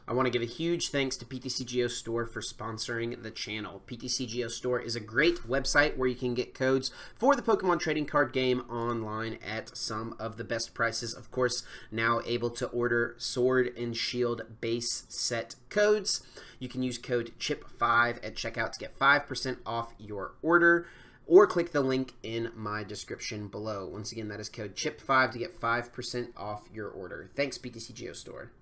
I want to give a huge thanks to PTCGO Store for sponsoring the channel. PTCGO Store is a great website where you can get codes for the Pokemon trading card game online at some of the best prices. Of course, now able to order Sword and Shield base set codes. You can use code CHIP5 at checkout to get 5% off your order, or click the link in my description below. Once again, that is code CHIP5 to get 5% off your order. Thanks, PTCGO Store.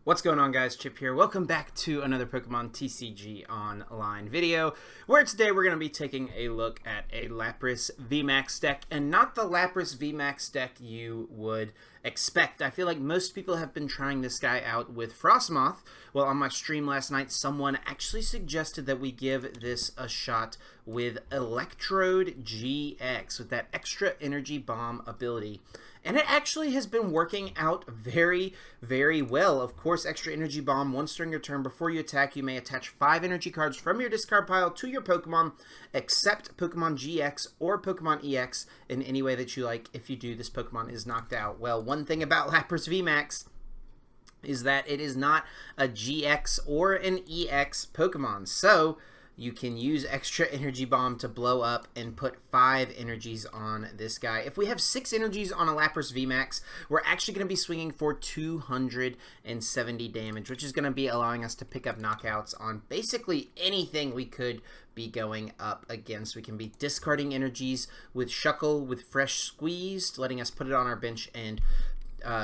What's going on, guys? Chip here. Welcome back to another Pokemon TCG Online video, where today we're going to be taking a look at a Lapras VMAX deck, and not the Lapras VMAX deck you would expect. I feel like most people have been trying this guy out with Frostmoth. Well, on my stream last night, someone actually suggested that we give this a shot with Electrode-GX, with that extra energy bomb ability. And it actually has been working out very, very well. Of course, extra energy bomb, once during your turn before you attack, you may attach 5 energy cards from your discard pile to your Pokemon, except Pokemon GX or Pokemon EX in any way that you like. If you do, this Pokemon is knocked out. Well, one thing about Lapras VMAX is that it is not a GX or an EX Pokemon. So you can use extra energy bomb to blow up and put 5 energies on this guy. If we have 6 energies on a Lapras VMAX, we're actually going to be swinging for 270 damage, which is going to be allowing us to pick up knockouts on basically anything we could be going up against. We can be discarding energies with Shuckle with Fresh Squeezed, letting us put it on our bench and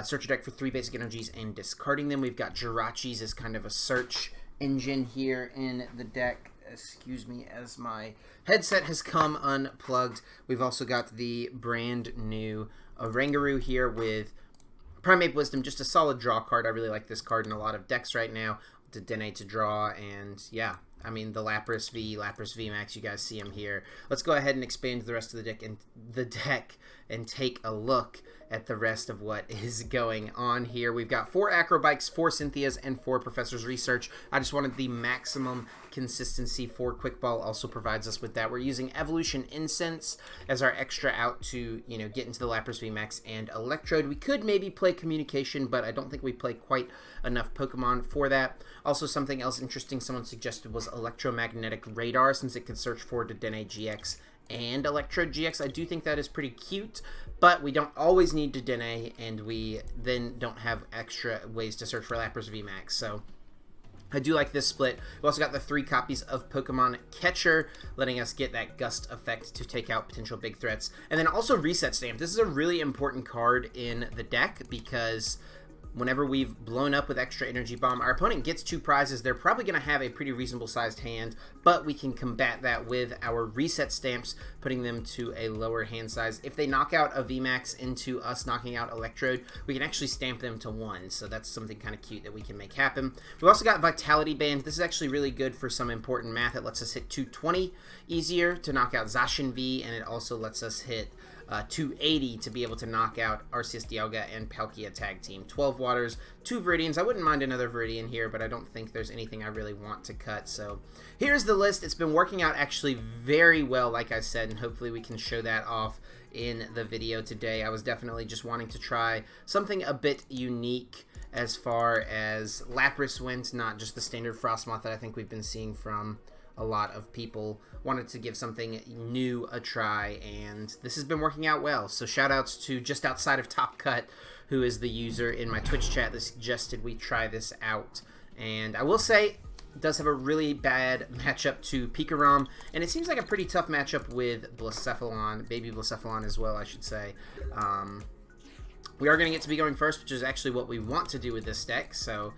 search your deck for 3 basic energies and discarding them. We've got Jirachi's as kind of a search engine here in the deck. Excuse me, as my headset has come unplugged. We've also got the brand new Oranguru here with Primate Wisdom, just a solid draw card. I really like this card in a lot of decks right now. Dedenne to draw, and yeah, I mean the Lapras VMAX, you guys see him here. Let's go ahead and expand the rest of the deck and take a look at the rest of what is going on here. We've got 4 Acro Bikes, 4 Cynthias, and 4 Professor's Research. I just wanted the maximum consistency. 4 Quick Ball also provides us with that. We're using Evolution Incense as our extra out to, you know, get into the Lapras VMAX and Electrode. We could maybe play Communication, but I don't think we play quite enough Pokemon for that. Also, something else interesting someone suggested was Electromagnetic Radar, since it could search for Dedenne-GX and Electrode-GX. I do think that is pretty cute, but we don't always need Dedenne, and we then don't have extra ways to search for Lapras VMAX, so I do like this split. We also got the 3 copies of Pokemon Catcher, letting us get that gust effect to take out potential big threats. And then also Reset Stamp. This is a really important card in the deck because whenever we've blown up with extra energy bomb, our opponent gets 2 prizes. They're probably going to have a pretty reasonable sized hand, but we can combat that with our reset stamps, putting them to a lower hand size. If they knock out a VMAX into us knocking out Electrode, we can actually stamp them to 1, so that's something kind of cute that we can make happen. We've also got Vitality Band. This is actually really good for some important math. It lets us hit 220 easier to knock out Zacian V, and it also lets us hit 280 to be able to knock out Arceus Dialga and Palkia Tag Team. 12 Waters, 2 Viridians. I wouldn't mind another Viridian here, but I don't think there's anything I really want to cut. So here's the list. It's been working out actually very well, like I said, and hopefully we can show that off in the video today. I was definitely just wanting to try something a bit unique as far as Lapras went, not just the standard Frostmoth that I think we've been seeing from a lot of people. Wanted to give something new a try, and this has been working out well. So shout outs to Just Outside of Top Cut, who is the user in my Twitch chat that suggested we try this out. And I will say, it does have a really bad matchup to Pikarom, and it seems like a pretty tough matchup with Blacephalon, Baby Blacephalon as well, I should say. We are going to get to be going first, which is actually what we want to do with this deck, so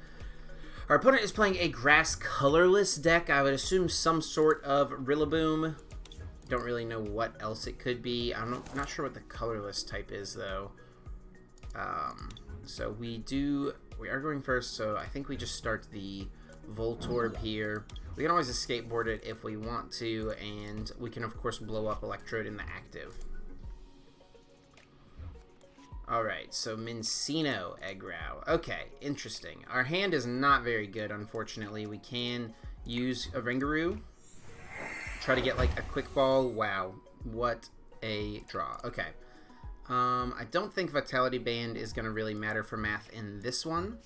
our opponent is playing a grass colorless deck. I would assume some sort of Rillaboom. Don't really know what else it could be. I'm not sure what the colorless type is, though. So we are going first, so I think we just start the Voltorb here. We can always Escape Board it if we want to, and we can, of course, blow up Electrode in the active. Alright, so Mincino Eggrow. Okay, interesting. Our hand is not very good, unfortunately. We can use Oranguru. Try to get, like, a Quick Ball. Wow, what a draw. Okay. I don't think Vitality Band is going to really matter for math in this one.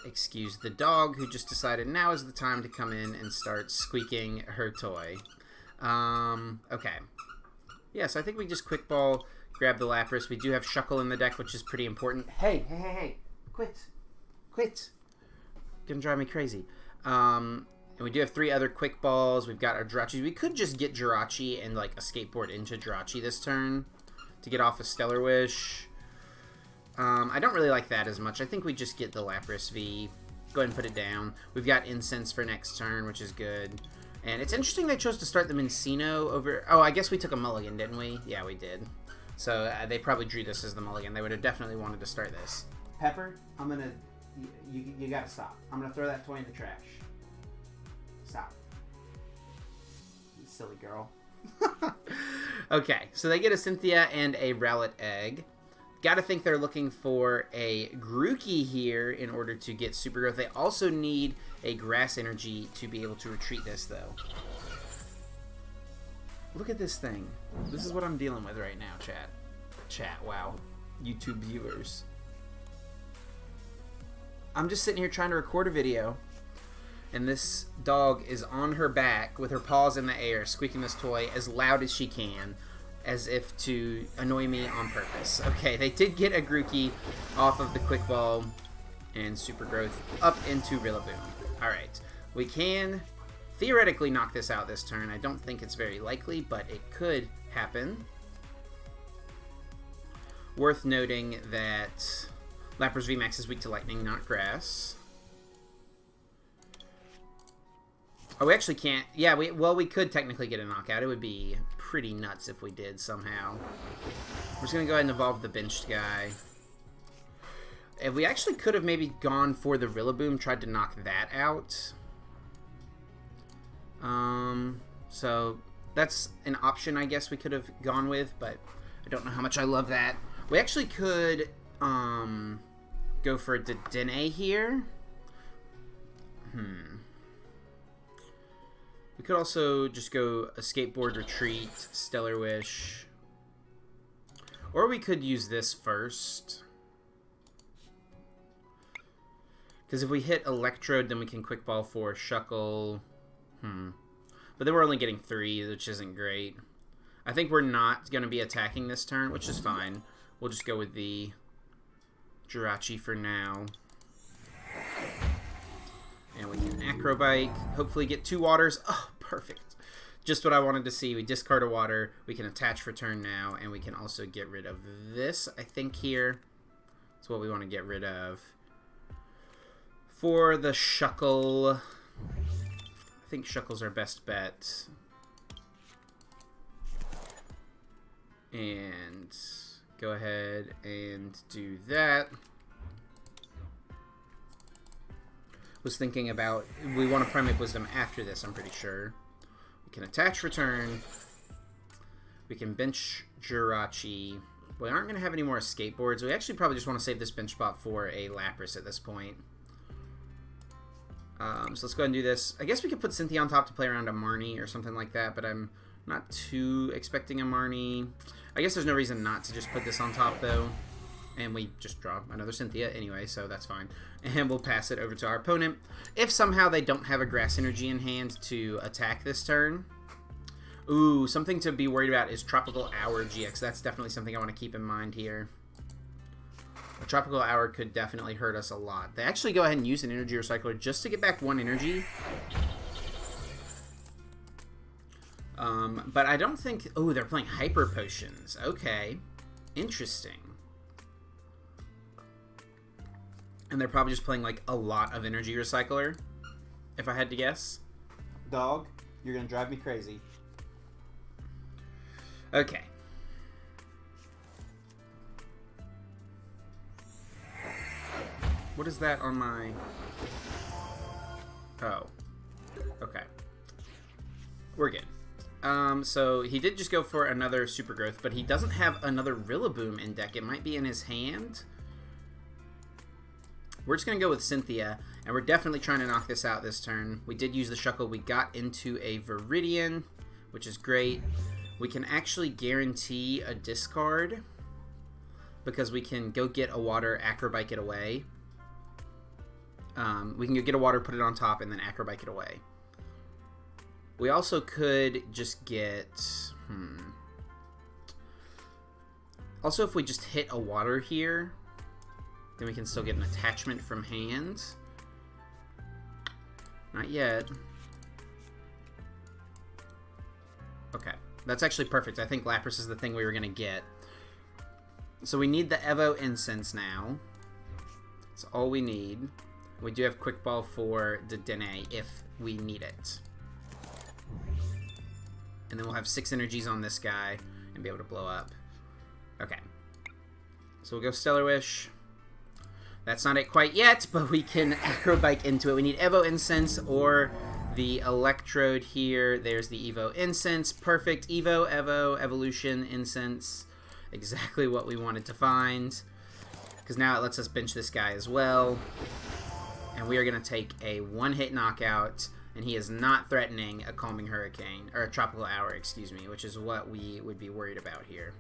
excuse the dog who just decided now is the time to come in and start squeaking her toy. Okay. Yeah, so I think we just quick ball, grab the Lapras. We do have Shuckle in the deck, which is pretty important. Hey. Quit. Gonna drive me crazy. And we do have 3 other quick balls. We've got our Jirachi. We could just get Jirachi and like Escape Board into Jirachi this turn to get off a Stellar Wish. I don't really like that as much. I think we just get the Lapras V. Go ahead and put it down. We've got Incense for next turn, which is good. And it's interesting they chose to start the Mincino over... Oh, I guess we took a mulligan, didn't we? Yeah, we did. So they probably drew this as the mulligan. They would have definitely wanted to start this. Pepper, I'm going to... You got to stop. I'm going to throw that toy in the trash. Stop. You silly girl. Okay, so they get a Cynthia and a Rowlet Egg. Gotta think they're looking for a Grookey here in order to get Super Growth. They also need a Grass Energy to be able to retreat this, though. Look at this thing. This is what I'm dealing with right now, chat. Chat, wow. YouTube viewers. I'm just sitting here trying to record a video, and this dog is on her back with her paws in the air, squeaking this toy as loud as she can, as if to annoy me on purpose. Okay, they did get a Grookey off of the Quick Ball and Super Growth up into Rillaboom. Alright, we can theoretically knock this out this turn. I don't think it's very likely, but it could happen. Worth noting that Lapras VMAX is weak to Lightning, not Grass. Oh, we actually can't. Yeah, we could technically get a knockout. It would be pretty nuts if we did somehow. We're just going to go ahead and evolve the benched guy. And we actually could have maybe gone for the Rillaboom, tried to knock that out. So that's an option I guess we could have gone with, but I don't know how much I love that. We actually could go for a Dedenne here. We could also just go Escape Board Retreat, Stellar Wish. Or we could use this first. Because if we hit Electrode, then we can Quick Ball for Shuckle. But then we're only getting 3, which isn't great. I think we're not going to be attacking this turn, which is fine. We'll just go with the Jirachi for now. And we can Acro Bike, hopefully get 2 waters. Oh, perfect. Just what I wanted to see. We discard a water. We can attach for turn now, and we can also get rid of this, I think, here. That's what we want to get rid of. For the Shuckle, I think Shuckle's our best bet. And go ahead and do that. Was thinking about, we want to Primate Wisdom after this, I'm pretty sure. We can attach return. We can bench Jirachi. We aren't going to have any more Escape Boards. We actually probably just want to save this bench spot for a Lapras at this point. So let's go ahead and do this. I guess we could put Cynthia on top to play around a Marnie or something like that, but I'm not too expecting a Marnie. I guess there's no reason not to just put this on top, though. And we just draw another Cynthia anyway, so that's fine. And we'll pass it over to our opponent. If somehow they don't have a Grass Energy in hand to attack this turn. Ooh, something to be worried about is Tropical Hour GX. That's definitely something I want to keep in mind here. A Tropical Hour could definitely hurt us a lot. They actually go ahead and use an Energy Recycler just to get back 1 energy. But I don't think... Oh, they're playing Hyper Potions. Okay. Interesting. And they're probably just playing, like, a lot of Energy Recycler, if I had to guess. Dog, you're going to drive me crazy. Okay. What is that on my... Oh. Okay. We're good. So he did just go for another Super Growth, but he doesn't have another Rillaboom in deck. It might be in his hand. We're just going to go with Cynthia, and we're definitely trying to knock this out this turn. We did use the Shuckle. We got into a Viridian, which is great. We can actually guarantee a discard because we can go get a Water, Acro Bike it away. We can get a water, put it on top, and then Acro Bike it away. We also could just get... Also, if we just hit a water here, then we can still get an attachment from hand. Not yet. Okay, that's actually perfect. I think Lapras is the thing we were going to get. So we need the Evo Incense now. That's all we need. We do have Quick Ball for Dedenne if we need it. And then we'll have 6 energies on this guy and be able to blow up. Okay. So we'll go Stellar Wish. That's not it quite yet, but we can Acro Bike into it. We need Evo Incense or the Electrode here. There's the Evo Incense. Perfect. Evo, Evo, Evolution Incense. Exactly what we wanted to find. Because now it lets us bench this guy as well. And we are going to take a one-hit knockout. And he is not threatening a Calming Hurricane. Or a Tropical Hour, excuse me. Which is what we would be worried about here.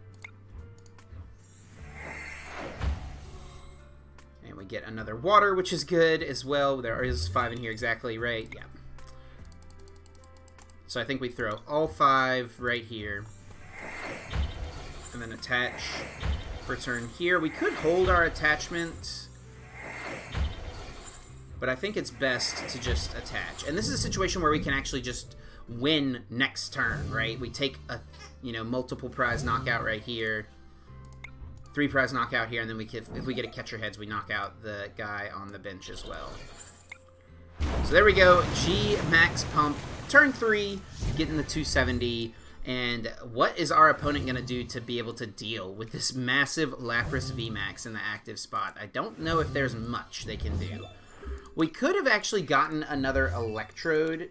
And we get another water, which is good as well. There is 5 in here exactly, right? Yeah. So I think we throw all 5 right here. And then attach for turn here. We could hold our attachment, but I think it's best to just attach. And this is a situation where we can actually just win next turn, right? We take a, multiple prize knockout right here. 3 prize knockout here, and then we can, if we get a catcher heads, we knock out the guy on the bench as well. So there we go. G max pump. Turn 3, getting the 270. And what is our opponent going to do to be able to deal with this massive Lapras VMAX in the active spot? I don't know if there's much they can do. We could have actually gotten another Electrode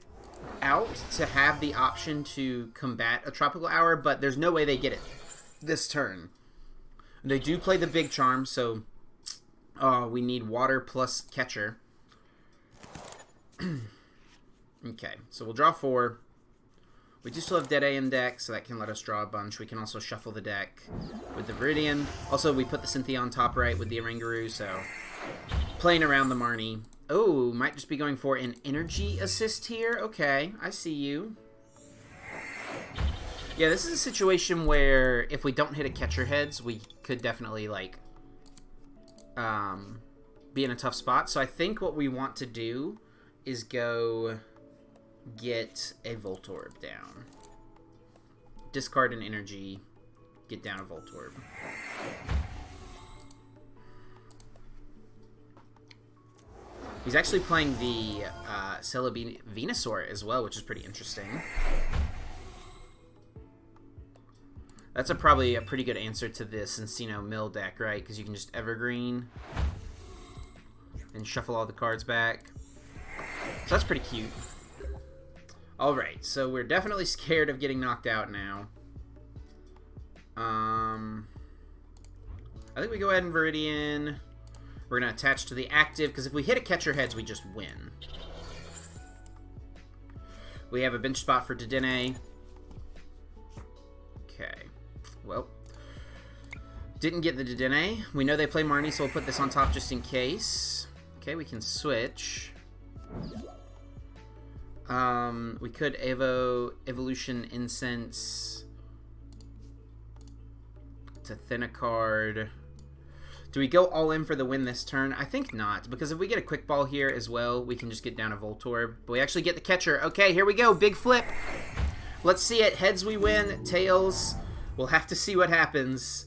out to have the option to combat a Tropical Hour, but there's no way they get it this turn. They do play the big charm, so we need water plus catcher. Okay, so we'll draw 4. We do still have Dedenne in deck, so that can let us draw a bunch. We can also shuffle the deck with the Viridian. Also, we put the Cynthia on top right with the Oranguru, so playing around the Marnie. Oh, might just be going for an energy assist here. Okay, I see you. Yeah, this is a situation where if we don't hit a catcher heads, we could definitely, like, be in a tough spot. So I think what we want to do is go get a Voltorb down. Discard an energy, get down a Voltorb. He's actually playing the Venusaur as well, which is pretty interesting. That's probably a pretty good answer to the Cincino Mill deck, right? Because you can just Evergreen and shuffle all the cards back. So that's pretty cute. Alright, so we're definitely scared of getting knocked out now. I think we go ahead and Viridian. We're going to attach to the active, because if we hit a catcher heads, we just win. We have a bench spot for Dedenne. Okay. Well, didn't get the Dedenne. We know they play Marnie, so we'll put this on top just in case. Okay, we can switch. We could Evolution Incense to thin a card. Do we go all in for the win this turn? I think not, because if we get a Quick Ball here as well, we can just get down a Voltorb. But we actually get the catcher. Okay, here we go. Big flip. Let's see it. Heads we win. Tails, we'll have to see what happens.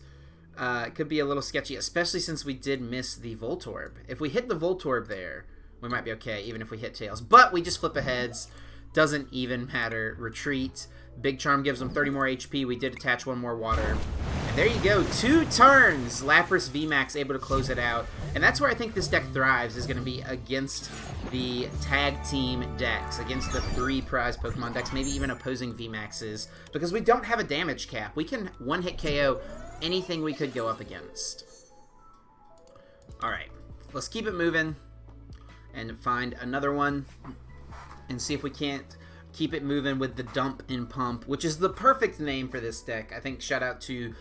It could be a little sketchy, especially since we did miss the Voltorb. If we hit the Voltorb there, we might be okay, even if we hit Tails. But we just flip a heads. Doesn't even matter. Retreat. Big Charm gives them 30 more HP. We did attach 1 more water. And there you go. 2 turns. Lapras VMAX able to close it out. And that's where I think this deck thrives, is going to be against the tag team decks, against the 3 prize Pokemon decks, maybe even opposing VMAXs, because we don't have a damage cap. We can one-hit KO anything we could go up against. Alright. Let's keep it moving and find another one and see if we can't keep it moving with the Dump and Pump, which is the perfect name for this deck. I think shout out to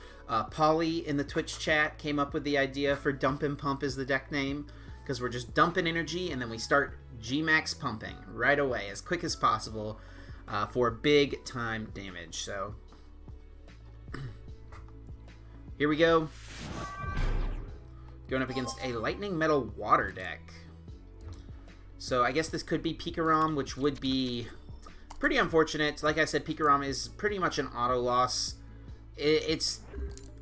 Polly in the Twitch chat came up with the idea for Dump and Pump as the deck name. because we're just dumping energy, and then we start G-Max pumping right away as quick as possible for big time damage. So here we go. Going up against a Lightning Metal Water deck. So I guess this could be Pikarom, which would be pretty unfortunate. Like I said, Pikarom is pretty much an auto loss. It's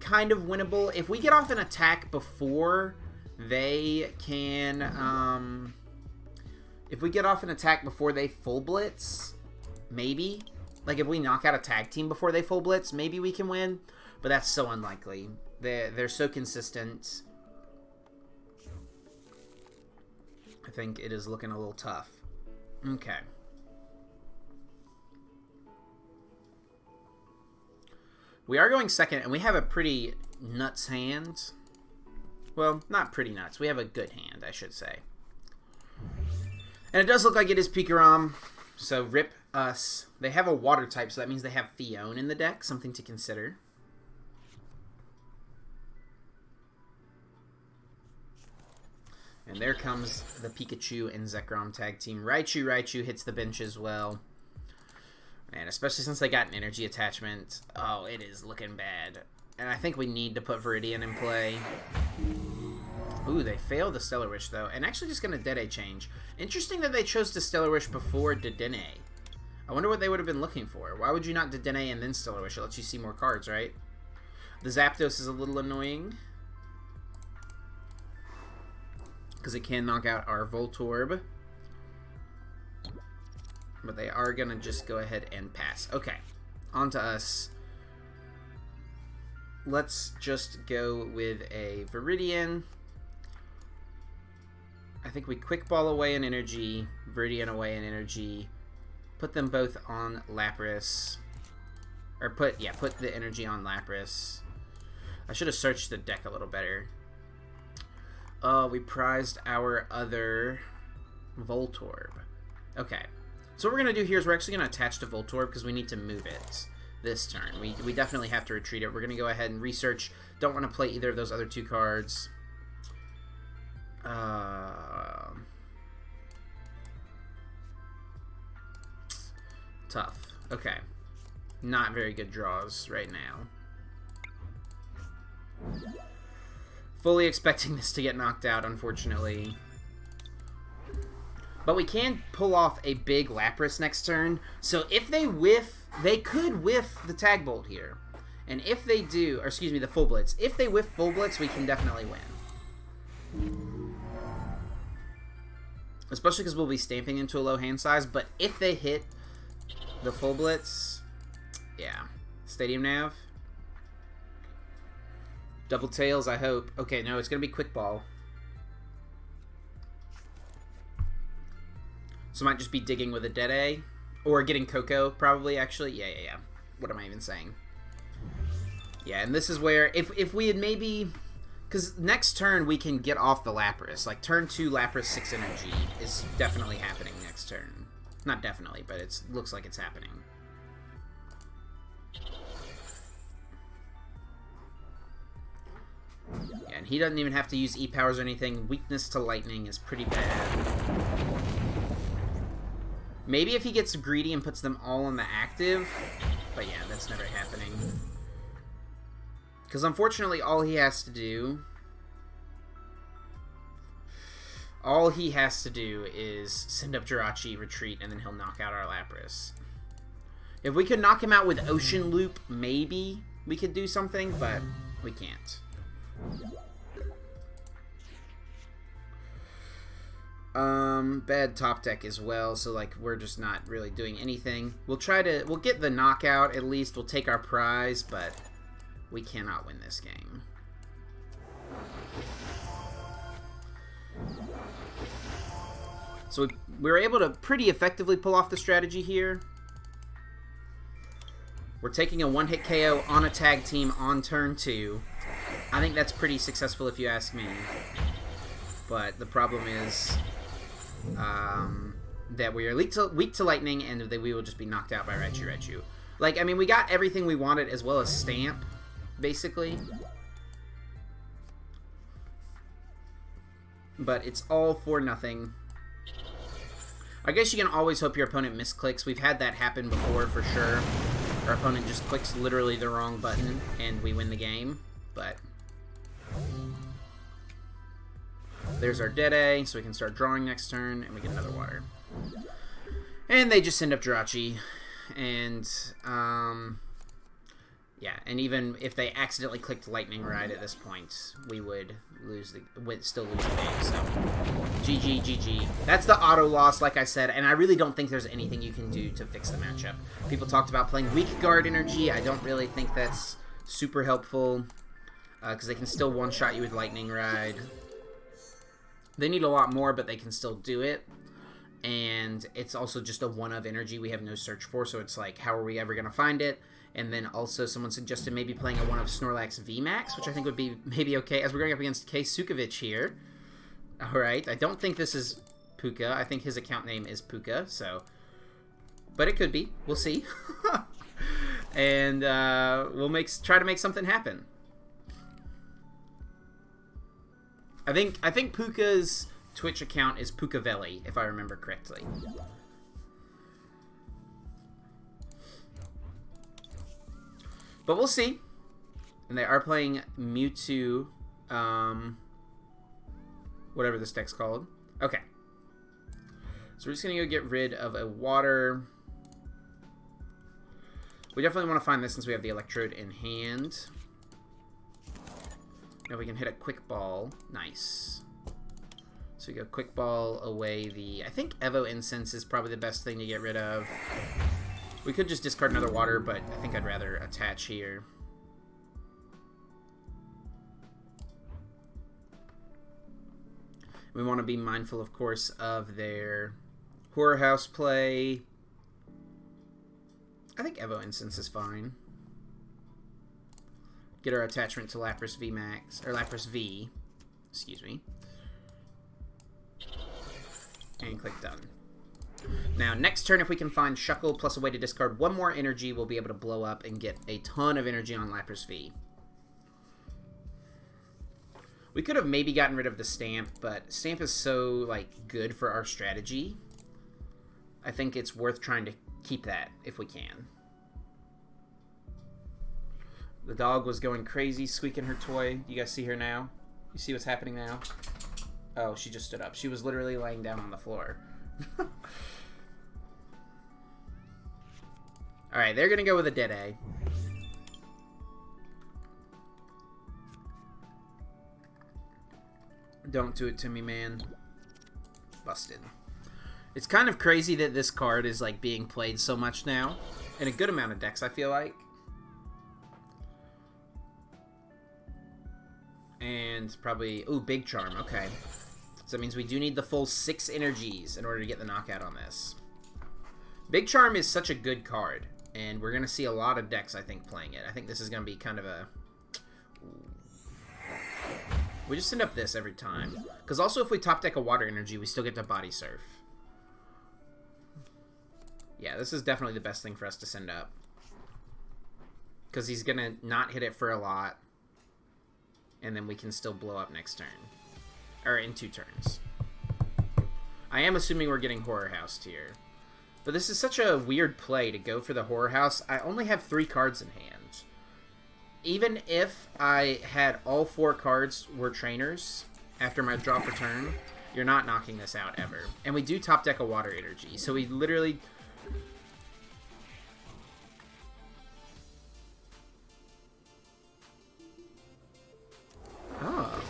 kind of winnable. If we get off an attack before they can... if we get off an attack before they full blitz, maybe. Like if we knock out a tag team before they full blitz, maybe we can win. But that's so unlikely. They're so consistent. I think it is looking a little tough. Okay. We are going second, and we have a pretty nuts hand. Well, not pretty nuts. We have a good hand, I should say. And it does look like it is Pikarom, so rip us. They have a water type, so that means they have Fion in the deck, something to consider. And there comes the Pikachu and Zekrom tag team. Raichu hits the bench as well. And especially since they got an energy attachment. Oh, it is looking bad. And I think we need to put Viridian in play. Ooh, they failed the Stellar Wish, though. And actually just going to Dedenne change. Interesting that they chose to Stellar Wish before Dedenne. I wonder what they would have been looking for. Why would you not Dedenne and then Stellar Wish? It lets you see more cards, right? The Zapdos is a little annoying, because it can knock out our Voltorb. But they are going to just go ahead and pass. Okay, on to us. Let's just go with a Viridian. I think we Quick Ball away in energy, Viridian away in energy. Put them both on Lapras. Or put the energy on Lapras. I should have searched the deck a little better. We prized our other Voltorb. Okay. So what we're going to do here is we're actually going to attach to Voltorb because we need to move it this turn. We definitely have to retreat it. We're going to go ahead and research. Don't want to play either of those other two cards. Tough. Okay. Not very good draws right now. Fully expecting this to get knocked out, unfortunately. But we can pull off a big Lapras next turn. So if they whiff, they could whiff the Tag Bolt here. And if they do, or excuse me, the Full Blitz. If they whiff Full Blitz, we can definitely win. Especially because we'll be stamping into a low hand size. But if they hit the Full Blitz, yeah. Stadium Nav. Double Tails, I hope. Okay, no, it's going to be Quick Ball. So it might just be digging with a Dedenne. Or getting Coco, probably, actually. Yeah. What am I even saying? Yeah, and this is where, if we had maybe... Because next turn, we can get off the Lapras. Like, turn 2 Lapras 6 energy is definitely happening next turn. Not definitely, but it looks like it's happening. Yeah, and he doesn't even have to use E-Powers or anything. Weakness to Lightning is pretty bad. Maybe if he gets greedy and puts them all on the active. But yeah, that's never happening. Because unfortunately, all he has to do is send up Jirachi, retreat, and then he'll knock out our Lapras. If we could knock him out with Ocean Loop, maybe we could do something, but we can't. Bad top deck as well, so like we're just not really doing anything. We'll get the knockout at least, we'll take our prize, but we cannot win this game. So we were able to pretty effectively pull off the strategy here. We're taking a one-hit KO on a tag team on turn 2. I think that's pretty successful if you ask me. But the problem is that we are weak to lightning and that we will just be knocked out by Raichu. Like, I mean, we got everything we wanted as well as Stamp, basically. but it's all for nothing. I guess you can always hope your opponent misclicks. We've had that happen before for sure. Our opponent just clicks literally the wrong button and we win the game, but there's our Dedenne, so we can start drawing next turn, and we get another water. And they just send up Jirachi, and yeah, and even if they accidentally clicked Lightning Ride at this point, we would still lose the game. So GG, GG. That's the auto loss, like I said, and I really don't think there's anything you can do to fix the matchup. People talked about playing weak guard energy. I don't really think that's super helpful because they can still one-shot you with Lightning Ride. They need a lot more, but they can still do it. And it's also just a one of energy we have no search for, so it's like, how are we ever going to find it? And then also someone suggested maybe playing a one of Snorlax VMAX, which I think would be maybe okay, as we're going up against K Sukovich here. Alright, I don't think this is Puka. I think his account name is Puka, so... But it could be. We'll see. And we'll try to make something happen. I think Puka's Twitch account is Pukavelli, if I remember correctly. But we'll see. And they are playing Mewtwo, whatever this deck's called. Okay. So we're just going to go get rid of a water. We definitely want to find this since we have the Electrode in hand. Now we can hit a Quick Ball. Nice. So we go Quick Ball away the... I think Evo Incense is probably the best thing to get rid of. We could just discard another water, but I think I'd rather attach here. We want to be mindful, of course, of their Horror House play. I think Evo Incense is fine. Get our attachment to Lapras VMAX, or Lapras V, excuse me. And click done. Now, next turn, if we can find Shuckle plus a way to discard one more energy, we'll be able to blow up and get a ton of energy on Lapras V. We could have maybe gotten rid of the Stamp, but Stamp is so, like, good for our strategy. I think it's worth trying to keep that if we can. The dog was going crazy, squeaking her toy. You guys see her now? You see what's happening now? Oh, she just stood up. She was literally laying down on the floor. Alright, they're going to go with a Dedenne. Don't do it to me, man. Busted. It's kind of crazy that this card is like being played so much now. In a good amount of decks, I feel like. And probably... Ooh, Big Charm. Okay. So that means we do need the full 6 energies in order to get the knockout on this. Big Charm is such a good card. And we're going to see a lot of decks, I think, playing it. I think this is going to be kind of a... We just send up this every time. Because also if we top deck a Water Energy, we still get to Body Surf. Yeah, this is definitely the best thing for us to send up. Because he's going to not hit it for a lot. And then we can still blow up next turn. Or in 2 turns. I am assuming we're getting Horror Housed here. But this is such a weird play to go for the Horror House. I only have 3 cards in hand. Even if I had all 4 cards were trainers after my draw for turn, you're not knocking this out ever. And we do top deck a Water Energy. So we literally... Oh.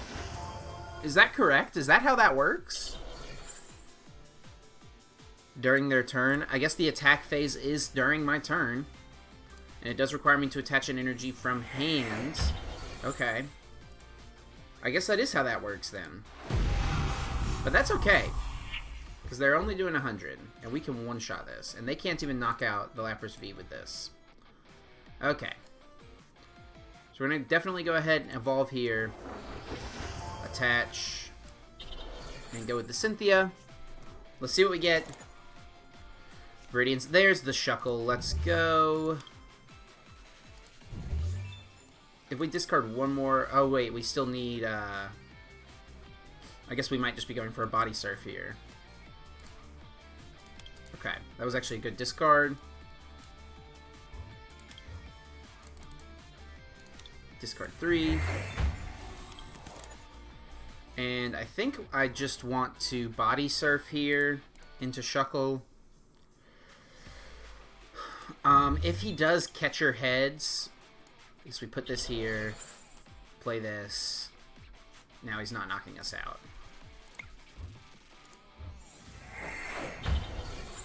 Is that correct? Is that how that works? During their turn? I guess the attack phase is during my turn. And it does require me to attach an energy from hand. Okay. I guess that is how that works then. But that's okay. Because they're only doing 100. And we can one-shot this. And they can't even knock out the Lapras V with this. Okay. So we're going to definitely go ahead and evolve here. Attach. And go with the Cynthia. Let's see what we get. Viridians. There's the Shuckle. Let's go. If we discard one more... Oh, wait. We still need... I guess we might just be going for a body surf here. Okay, that was actually a good discard. Discard 3. And I think I just want to body surf here into Shuckle. If he does catcher heads, I guess we put this here, play this. Now he's not knocking us out.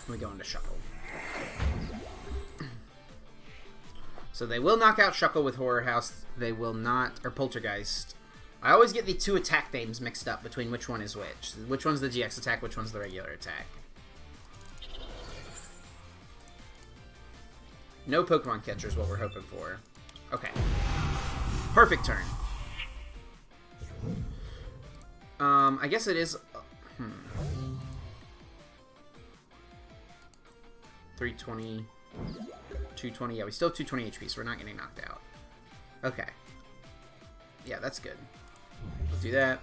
We go into Shuckle. So they will knock out Shuckle with Horror House. They will not, or Poltergeist. I always get the two attack names mixed up between which one is which. Which one's the GX attack, which one's the regular attack. No Pokemon Catcher is what we're hoping for. Okay. Perfect turn. I guess it is... 320... 220... Yeah, we still have 220 HP, so we're not getting knocked out. Okay. Yeah, that's good. We'll do that.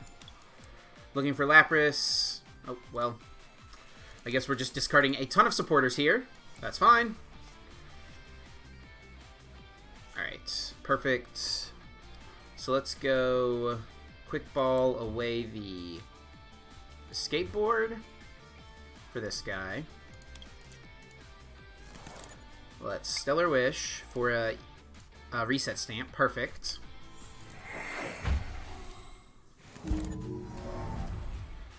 Looking for Lapras. Oh, well. I guess we're just discarding a ton of supporters here. That's fine. Alright, perfect. So let's go Quick Ball away the Escape Board for this guy. Let's Stellar Wish for a Reset Stamp. Perfect.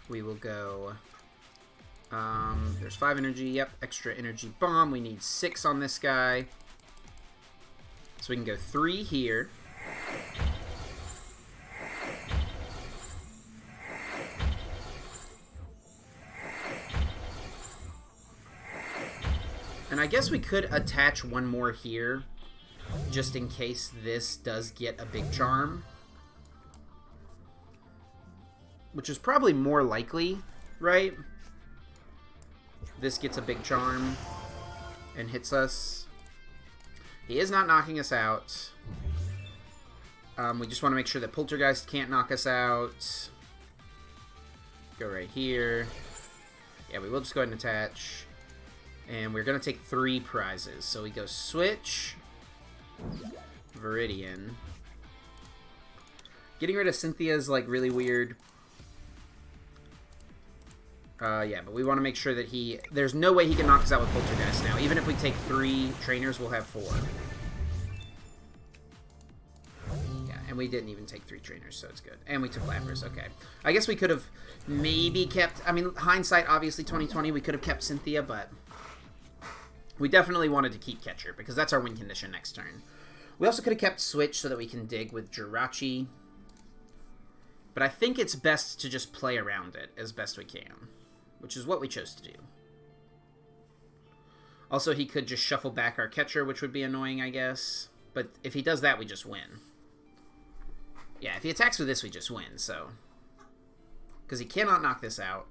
We will go... there's 5 energy. Yep, extra energy bomb. We need 6 on this guy. So we can go 3 here. And I guess we could attach one more here, just in case this does get a big charm. Which is probably more likely, right? This gets a big charm and hits us. He is not knocking us out. We just want to make sure that Poltergeist can't knock us out. Go right here. Yeah, we will just go ahead and attach. And we're going to take 3 prizes. So we go Switch, Viridian. Getting rid of Cynthia is like really weird. Yeah, but we want to make sure that he... There's no way he can knock us out with Poltergeist now. Even if we take 3 trainers, we'll have 4. Yeah, and we didn't even take 3 trainers, so it's good. And we took Lapras, okay. I guess we could have maybe kept... I mean, hindsight, obviously, 2020, we could have kept Cynthia, but... We definitely wanted to keep Catcher, because that's our win condition next turn. We also could have kept Switch so that we can dig with Jirachi. But I think it's best to just play around it as best we can. Which is what we chose to do. Also, he could just shuffle back our Catcher, which would be annoying, I guess. But if he does that, we just win. Yeah, if he attacks with this, we just win, so... Because he cannot knock this out.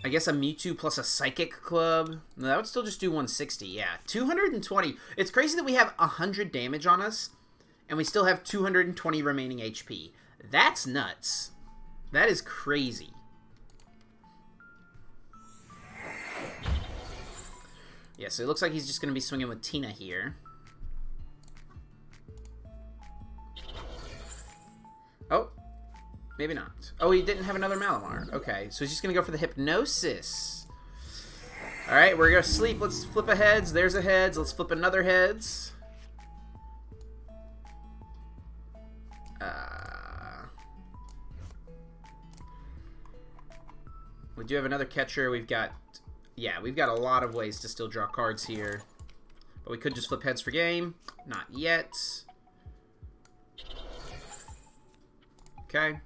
I guess a Mewtwo plus a Psychic Club. No, that would still just do 160, yeah. 220. It's crazy that we have 100 damage on us, and we still have 220 remaining HP. That's nuts. That is crazy. Yeah, so it looks like he's just going to be swinging with Tina here. Oh. Maybe not. Oh, he didn't have another Malamar. Okay, so he's just going to go for the Hypnosis. Alright, we're going to sleep. Let's flip a heads. There's a heads. Let's flip another heads. We do have another Catcher. We've got... Yeah, we've got a lot of ways to still draw cards here. But we could just flip heads for game. Not yet. Okay.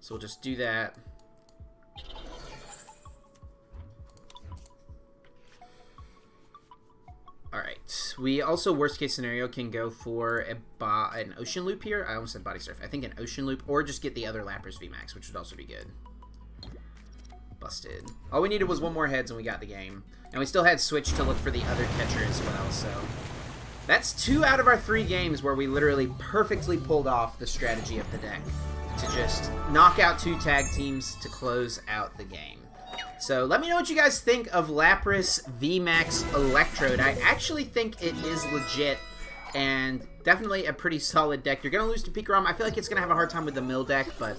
So we'll just do that. Alright. We also, worst case scenario, can go for an Ocean Loop here. I almost said Body Surf. I think an Ocean Loop, or just get the other Lapras VMAX, which would also be good. Busted. All we needed was one more heads and we got the game. And we still had Switch to look for the other Catcher as well, so... That's 2 out of our 3 games where we literally perfectly pulled off the strategy of the deck to just knock out 2 tag teams to close out the game. So let me know what you guys think of Lapras VMAX Electrode. I actually think it is legit and definitely a pretty solid deck. You're going to lose to Pikarom. I feel like it's going to have a hard time with the mill deck, but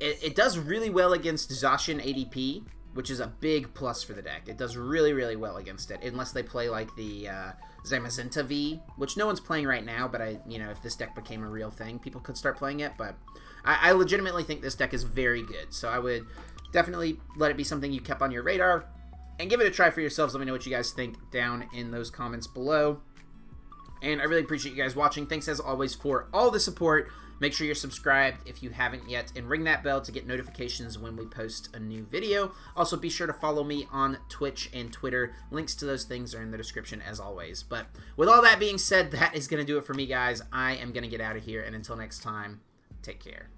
it does really well against Zacian ADP, which is a big plus for the deck. It does really, really well against it, unless they play like the Zamazenta V, which no one's playing right now, but if this deck became a real thing, people could start playing it. But I legitimately think this deck is very good, so I would definitely let it be something you kept on your radar and give it a try for yourselves. Let me know what you guys think down in those comments below. And I really appreciate you guys watching. Thanks as always for all the support. Make sure you're subscribed if you haven't yet, and ring that bell to get notifications when we post a new video. Also, be sure to follow me on Twitch and Twitter. Links to those things are in the description as always. But with all that being said, that is going to do it for me, guys. I am going to get out of here, and until next time, take care.